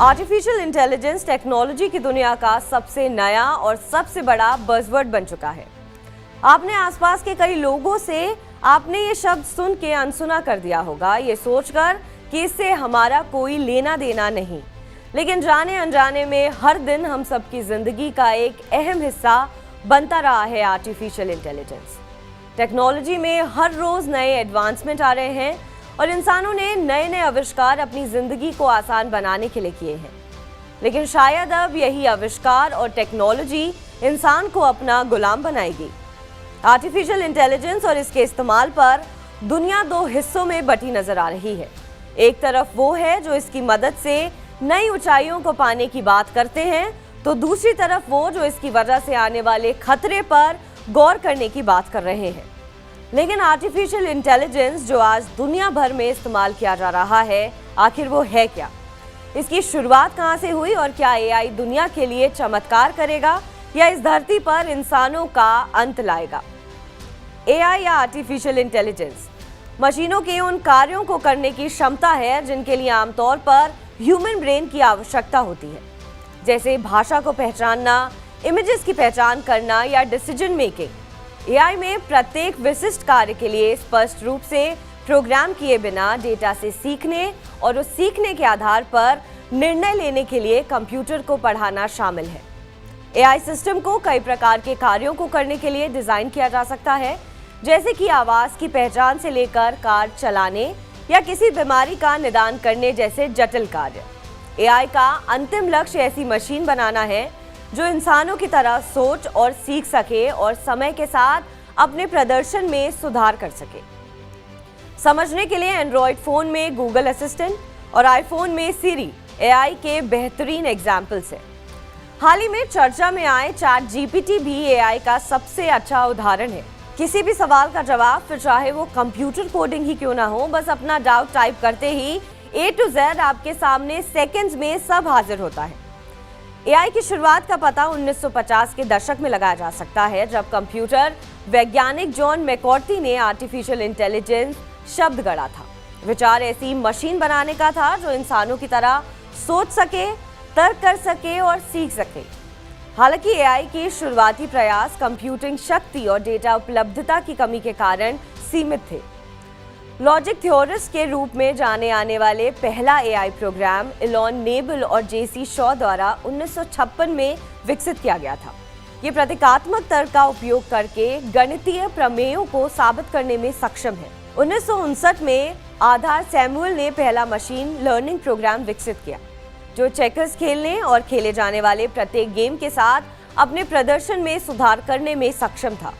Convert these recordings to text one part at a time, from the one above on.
Artificial intelligence technology की दुनिया का सबसे नया और सबसे बड़ा बज़वर्ड बन चुका है। आपने आसपास के कई लोगों से आपने ये शब्द सुन के अनसुना कर दिया होगा, ये सोचकर कि इससे हमारा कोई लेना देना नहीं। लेकिन जाने अनजाने में हर दिन हम सबकी जिंदगी का एक अहम हिस्सा बनता रहा है आर्टिफिशियल इंटेलिजेंस। टेक्नोलॉजी में हर रोज नए एडवांसमेंट आ रहे हैं और इंसानों ने नए नए आविष्कार अपनी जिंदगी को आसान बनाने के लिए किए हैं। लेकिन शायद अब यही आविष्कार और टेक्नोलॉजी इंसान को अपना गुलाम बनाएगी। आर्टिफिशियल इंटेलिजेंस और इसके इस्तेमाल पर दुनिया दो हिस्सों में बटी नजर आ रही है। एक तरफ वो है जो इसकी मदद से नई ऊंचाइयों को पाने की बात करते हैं, तो दूसरी तरफ वो जो इसकी वजह से आने वाले खतरे पर गौर करने की बात कर रहे हैं। लेकिन आर्टिफिशियल इंटेलिजेंस जो आज दुनिया भर में इस्तेमाल किया जा रहा है, आखिर वो है क्या? इसकी शुरुआत कहां से हुई और क्या एआई दुनिया के लिए चमत्कार करेगा या इस धरती पर इंसानों का अंत लाएगा? एआई या आर्टिफिशियल इंटेलिजेंस मशीनों के उन कार्यों को करने की क्षमता है जिनके लिए आमतौर पर ह्यूमन ब्रेन की आवश्यकता होती है, जैसे भाषा को पहचानना, इमेजेस की पहचान करना या डिसीजन मेकिंग। एआई में प्रत्येक विशिष्ट कार्य के लिए स्पष्ट रूप से प्रोग्राम किए बिना डेटा से सीखने और उस सीखने के आधार पर निर्णय लेने के लिए कंप्यूटर को पढ़ाना शामिल है। एआई सिस्टम को कई प्रकार के कार्यों को करने के लिए डिजाइन किया जा सकता है, जैसे कि आवाज की पहचान से लेकर कार चलाने या किसी बीमारी का निदान करने जैसे जटिल कार्य। एआई का अंतिम लक्ष्य ऐसी मशीन बनाना है जो इंसानों की तरह सोच और सीख सके और समय के साथ अपने प्रदर्शन में सुधार कर सके। समझने के लिए एंड्रॉयड फोन में गूगल असिस्टेंट और आईफोन में सिरी एआई के बेहतरीन एग्जाम्पल्स हैं। हाल ही में चर्चा में आए चैट जीपीटी भी एआई का सबसे अच्छा उदाहरण है। किसी भी सवाल का जवाब, फिर चाहे वो कंप्यूटर कोडिंग ही क्यों ना हो, बस अपना डाउट टाइप करते ही A to Z आपके सामने सेकंड्स में सब हाजिर होता है। एआई की शुरुआत का पता 1950 के दशक में लगाया जा सकता है, जब कंप्यूटर वैज्ञानिक जॉन मैककार्थी ने आर्टिफिशियल इंटेलिजेंस शब्द गढ़ा था। विचार ऐसी मशीन बनाने का था जो इंसानों की तरह सोच सके, तर्क कर सके और सीख सके। हालांकि एआई के शुरुआती प्रयास कंप्यूटिंग शक्ति और डेटा उपलब्धता की कमी के कारण सीमित थे। लॉजिक थ्योरिस्ट के रूप में जाने आने वाले पहला एआई प्रोग्राम इलॉन नेबल और जेसी शॉ द्वारा 1956 में विकसित किया गया था। ये प्रतीकात्मक तर्क का उपयोग करके गणितीय प्रमेयों को साबित करने में सक्षम है। 1959 में आधार सैमुअल ने पहला मशीन लर्निंग प्रोग्राम विकसित किया, जो चेकर्स खेलने और खेले जाने वाले प्रत्येक गेम के साथ अपने प्रदर्शन में सुधार करने में सक्षम था।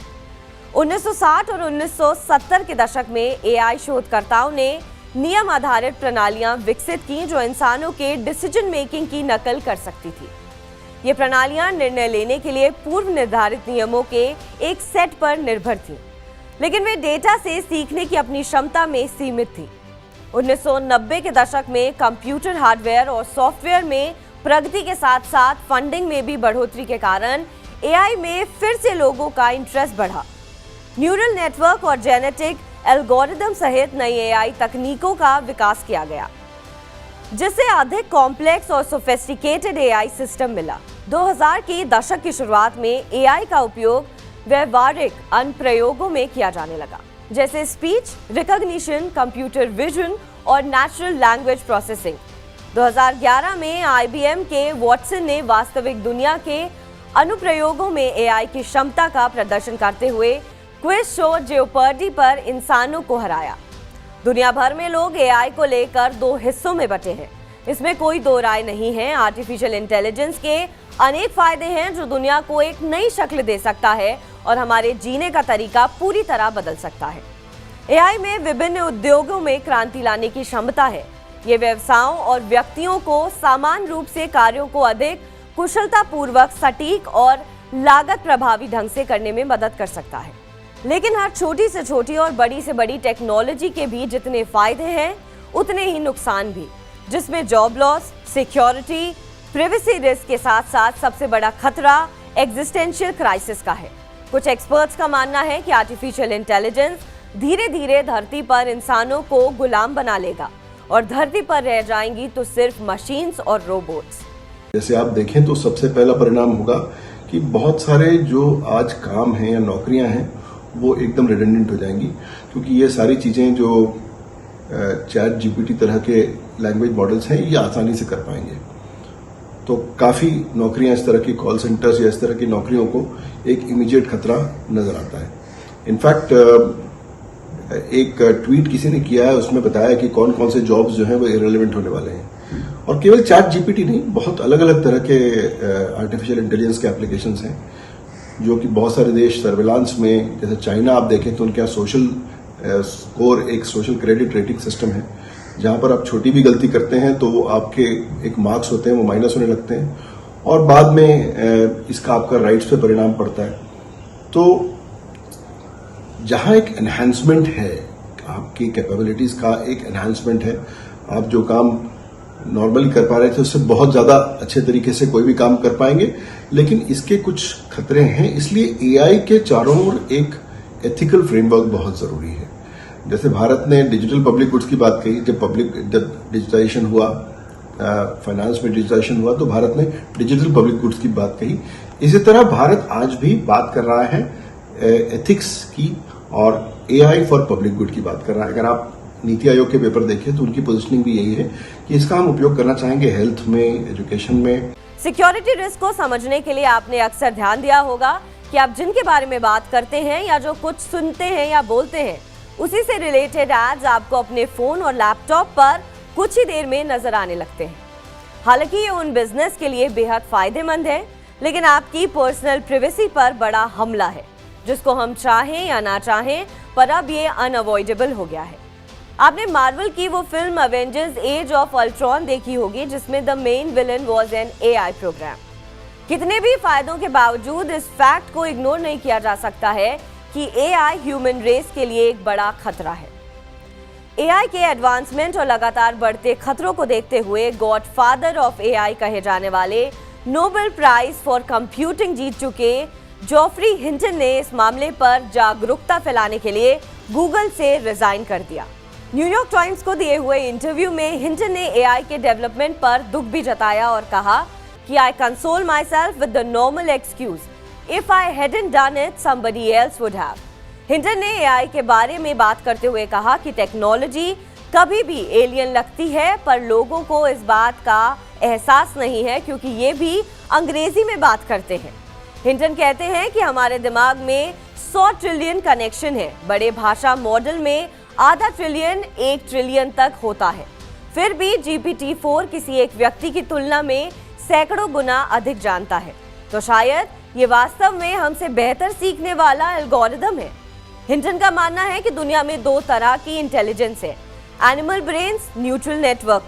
1960 और 1970 के दशक में एआई शोधकर्ताओं ने नियम आधारित प्रणालियां विकसित की जो इंसानों के डिसीजन मेकिंग की नकल कर सकती थी। ये प्रणालियां निर्णय लेने के लिए पूर्व निर्धारित नियमों के एक सेट पर निर्भर थीं, लेकिन वे डेटा से सीखने की अपनी क्षमता में सीमित थी। 1990 के दशक में कंप्यूटर हार्डवेयर और सॉफ्टवेयर में प्रगति के साथ साथ फंडिंग में भी बढ़ोतरी के कारण एआई में फिर से लोगों का इंटरेस्ट बढ़ा। न्यूरल नेटवर्क और जेनेटिक एल्गोरिदम सहित नई एआई तकनीकों का विकास किया गया, जिससे अधिक कॉम्प्लेक्स और सोफिस्टिकेटेड एआई सिस्टम मिला। 2000 की दशक की शुरुआत में एआई का उपयोग व्यवहारिक अनुप्रयोगों में किया जाने लगा, जैसे स्पीच रिकॉग्निशन, कंप्यूटर विजन और नेचुरल लैंग्वेज प्रोसेसिंग। 2011 में आईबीएम के वॉटसन ने वास्तविक दुनिया के अनुप्रयोगों में एआई की क्षमता का प्रदर्शन करते हुए क्विज शो जेओपर्डी पर इंसानों को हराया। दुनिया भर में लोग एआई को लेकर दो हिस्सों में बटे हैं, इसमें कोई दो राय नहीं है। आर्टिफिशियल इंटेलिजेंस के अनेक फायदे हैं जो दुनिया को एक नई शक्ल दे सकता है और हमारे जीने का तरीका पूरी तरह बदल सकता है। एआई में विभिन्न उद्योगों में क्रांति लाने की क्षमता है। ये व्यवसायों और व्यक्तियों को समान रूप से कार्यों को अधिक कुशलतापूर्वक, सटीक और लागत प्रभावी ढंग से करने में मदद कर सकता है। लेकिन हर छोटी से छोटी और बड़ी से बड़ी टेक्नोलॉजी के भी जितने फायदे हैं उतने ही नुकसान भी, जिसमें job loss, security, privacy risk के साथ साथ सबसे बड़ा खतरा एग्जिस्टेंशियल क्राइसिस का है। कुछ एक्सपर्ट्स का मानना है कि आर्टिफिशियल इंटेलिजेंस धीरे धीरे धरती पर इंसानों को गुलाम बना लेगा और धरती पर रह जाएंगी तो सिर्फ मशीन्स और रोबोट्स। जैसे आप देखें तो सबसे पहला परिणाम होगा कि बहुत सारे जो आज काम हैं या नौकरियां हैं वो एकदम रिडंडेंट हो जाएंगी, क्योंकि ये सारी चीजें जो चैट जीपीटी तरह के लैंग्वेज मॉडल्स हैं ये आसानी से कर पाएंगे। तो काफी नौकरियां इस तरह की कॉल सेंटर्स या इस तरह की नौकरियों को एक इमीडिएट खतरा नजर आता है। इनफैक्ट एक ट्वीट किसी ने किया है, उसमें बताया कि कौन कौन से जॉब्स जो हैं वो इरेलेवेंट होने वाले हैं। और केवल चैट जीपीटी नहीं, बहुत अलग अलग तरह के आर्टिफिशियल इंटेलिजेंस के एप्लीकेशंस हैं जो कि बहुत सारे देश सर्विलांस में, जैसे चाइना आप देखें तो उनके यहाँ सोशल स्कोर, एक सोशल क्रेडिट रेटिंग सिस्टम है, जहां पर आप छोटी भी गलती करते हैं तो वो आपके एक मार्क्स होते हैं वो माइनस होने लगते हैं और बाद में इसका आपका राइट्स पे परिणाम पड़ता है। तो जहां एक एनहांसमेंट है, आपकी कैपेबिलिटीज का एक एनहांसमेंट है, आप जो काम नॉर्मली कर पा रहे थे उससे बहुत ज्यादा अच्छे तरीके से कोई भी काम कर पाएंगे, लेकिन इसके कुछ खतरे हैं। इसलिए एआई के चारों ओर एक एथिकल फ्रेमवर्क बहुत जरूरी है। जैसे भारत ने डिजिटल पब्लिक गुड्स की बात कही, जब डिजिटाइजेशन हुआ, फाइनेंस में डिजिटाइजेशन हुआ, तो भारत ने डिजिटल पब्लिक गुड्स की बात कही। इसी तरह भारत आज भी बात कर रहा है एथिक्स की और एआई फॉर पब्लिक गुड की बात कर रहा है। अगर आप नीति आयोग के पेपर देखें तो उनकी पोजीशनिंग भी यही है कि इसका हम उपयोग करना चाहेंगे हेल्थ में, एजुकेशन में। सिक्योरिटी रिस्क को समझने के लिए आपने अक्सर ध्यान दिया होगा कि आप जिनके बारे में बात करते हैं या जो कुछ सुनते हैं या बोलते हैं, उसी से रिलेटेड एड्स आपको अपने फोन और लैपटॉप पर कुछ ही देर में नजर आने लगते हैं। हालांकि ये उन बिजनेस के लिए बेहद फायदेमंद है, लेकिन आपकी पर्सनल प्राइवेसी पर बड़ा हमला है, जिसको हम चाहें या ना चाहें, पर अब ये अनअवॉइडेबल हो गया है। आपने मार्वल की वो film Avengers age of Ultron देखी होगी, जिसमें the main villain was an AI program. कितने भी फायदों के बावजूद इस फैक्ट को इग्नोर नहीं किया जा सकता है कि एआई ह्यूमन रेस के लिए एक बड़ा खतरा है। एआई के एडवांसमेंट और लगातार बढ़ते खतरों को देखते हुए गॉडफादर ऑफ एआई कहे जाने वाले नोबेल प्राइज फॉर कंप्यूटिंग जीत चुके जॉफ्री हिंटन ने इस मामले पर जागरूकता फैलाने के लिए गूगल से रिजाइन कर दिया। न्यूयॉर्क टाइम्स को दिए हुए इंटरव्यू में हिंटन ने एआई के डेवलपमेंट पर दुख भी जताया और कहा कि I console myself with the normal excuse, if I hadn't done it somebody else would have. Hinton ने एआई के बारे में बात करते हुए कहा कि टेक्नोलॉजी कभी भी एलियन लगती है, पर लोगों को इस बात का एहसास नहीं है क्योंकि ये भी अंग्रेजी में बात करते हैं। हिंटन कहते हैं कि हमारे दिमाग में 100 ट्रिलियन कनेक्शन है, बड़े भाषा मॉडल में आधा ट्रिलियन 1 ट्रिलियन तक होता है, फिर भी GPT-4 किसी एक व्यक्ति की तुलना में सैकड़ों गुना अधिक जानता है। तो शायद ये वास्तव में हमसे बेहतर सीखने वाला एल्गोरिदम है। हिंटन का मानना है कि दुनिया में 2 तरह की इंटेलिजेंस है, एनिमल ब्रेन्स, न्यूट्रल नेटवर्क।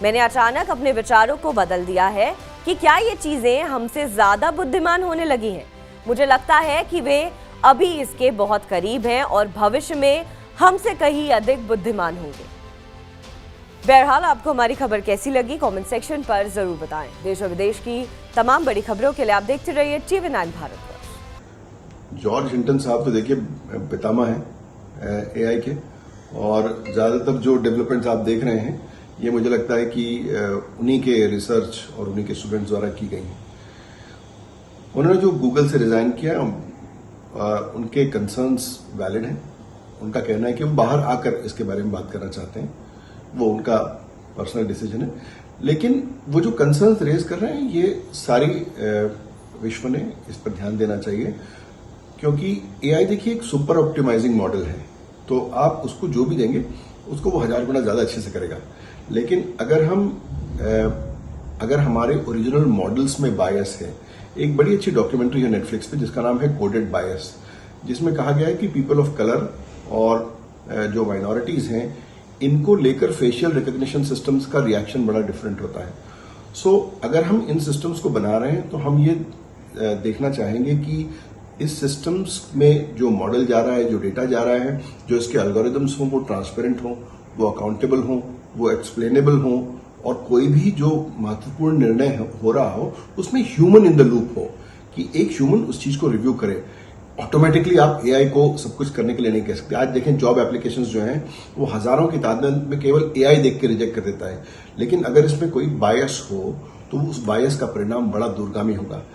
मैंने अचानक अपने विचारों को बदल दिया है कि क्या ये चीजें हमसे ज्यादा बुद्धिमान होने लगी हैं। मुझे लगता है कि वे अभी इसके बहुत करीब हैं और भविष्य में हमसे कहीं अधिक बुद्धिमान होंगे। बहरहाल आपको हमारी खबर कैसी लगी कमेंट सेक्शन पर जरूर बताएं। देश और विदेश की तमाम बड़ी खबरों के लिए आप देखते रहिए TV9 भारतवर्ष। जॉर्ज हिंटन साहब तो देखिए पितामह हैं एआई के, और ज्यादातर जो डेवलपमेंट्स आप देख रहे हैं ये मुझे लगता है कि उन्हीं के रिसर्च और उन्हीं के स्टूडेंट्स द्वारा की गई हैं। उन्होंने जो गूगल से रिजाइन किया, उनके कंसर्न्स वैलिड हैं। उनका कहना है कि वो बाहर आकर इसके बारे में बात करना चाहते हैं, वो उनका पर्सनल डिसीजन है। लेकिन वो जो कंसर्न्स रेज कर रहे हैं ये सारी विश्व ने इस पर ध्यान देना चाहिए, क्योंकि एआई देखिए एक सुपर ऑप्टिमाइजिंग मॉडल है, तो आप उसको जो भी देंगे उसको वो 1000 गुना ज्यादा अच्छे से करेगा। लेकिन अगर हमारे ओरिजिनल मॉडल्स में बायस है, एक बड़ी अच्छी डॉक्यूमेंट्री है नेटफ्लिक्स पे जिसका नाम है कोडेड बायस, जिसमें कहा गया है कि पीपल ऑफ कलर और जो माइनॉरिटीज हैं इनको लेकर फेशियल रिकॉग्निशन सिस्टम्स का रिएक्शन बड़ा डिफरेंट होता है। सो अगर हम इन सिस्टम्स को बना रहे हैं तो हम ये देखना चाहेंगे कि इस सिस्टम्स में जो मॉडल जा रहा है, जो डेटा जा रहा है, जो इसके एल्गोरिदम्स हों वो ट्रांसपेरेंट हों, वो अकाउंटेबल हों, वो एक्सप्लेनेबल हों, और कोई भी जो महत्वपूर्ण निर्णय हो रहा हो उसमें ह्यूमन इन द लूप हो, कि एक ह्यूमन उस चीज को रिव्यू करे। ऑटोमेटिकली आप एआई को सब कुछ करने के लिए नहीं कह सकते। आज देखें जॉब एप्लीकेशंस जो हैं वो हजारों की तादाद में केवल एआई देख के रिजेक्ट कर देता है, लेकिन अगर इसमें कोई बायस हो तो उस बायस का परिणाम बड़ा दूरगामी होगा।